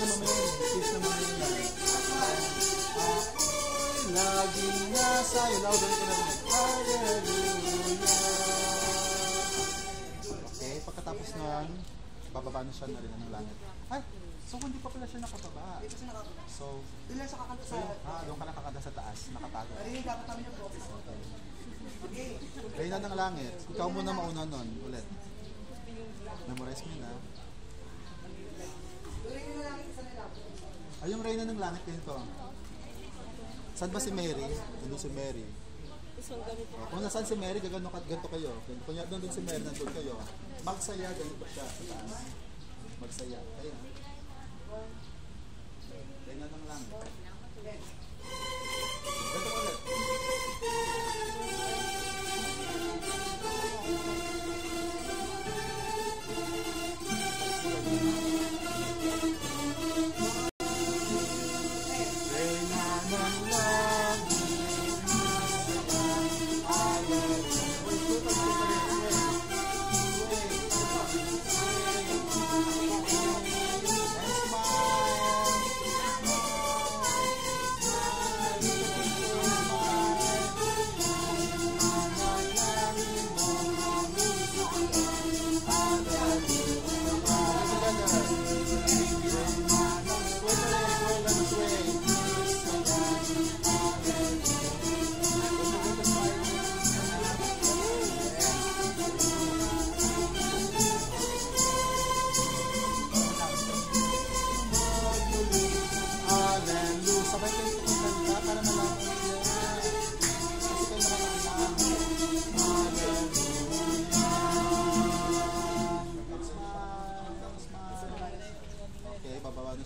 na mamaya. Stage na mamaya. Laging nasa iyo. Louder ka na rin. Hallelujah. Okay, pagkatapos nun, bababa na siya na rin ng langit. Ay, so hindi pa pala siya nakababa. Dito siya nakababa. So, doon lang siya kakanta sa... doon ka nakakanta sa taas, nakatago. Narinig dapat kami ng boses. Okay. Reyna ng langit. Ikaw muna mauna nun, ulit. Memorize mo na. Reyna ng langit, isa nila. Ay, yung Reyna ng langit ganito. Saan ba si Mary? Nandun si Mary. Kung nasaan si Mary, ganito kayo. Kung doon si Mary, nandun kayo. Magsaya, ganito siya sa taas. Magsaya. Kaya. Reyna ng langit. Ganito ulit.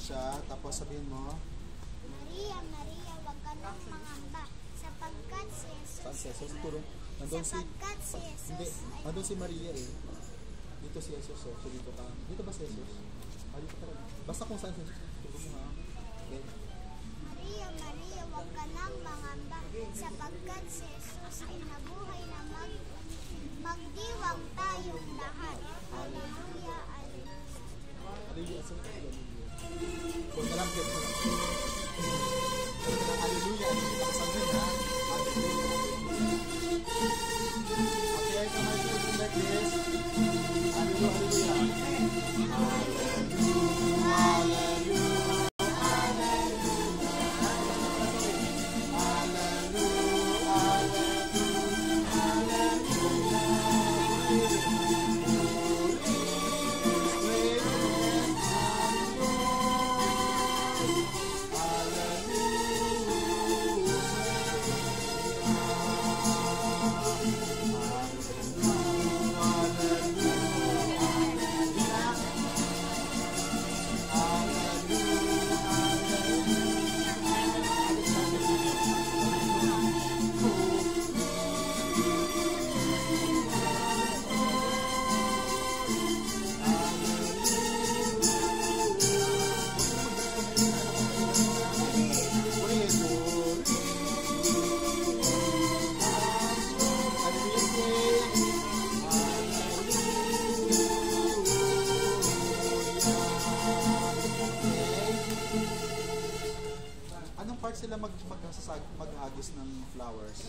Siya, tapos sabihin mo, Maria, Maria, wag ka nang mangamba, sapagkat si Jesus, saan si Jesus? Nandun si, hindi, nandun si Maria eh. Dito si Jesus, so dito ka. Dito ba si Jesus? Dito ka rin. Basta kung saan si Jesus, turo mo ha. Okay. Maria, Maria, wag ka nang mangamba, sapagkat si Jesus ay nabuhay na magdiwang tayong lahat. Hallelujah, Hallelujah. Hallelujah. Huwag na lang din ko na. Hallelujah. Nakasabihin ha. Okay, I come out like this. Hallelujah. Hallelujah. Hallelujah. Sila maghagis ng flowers.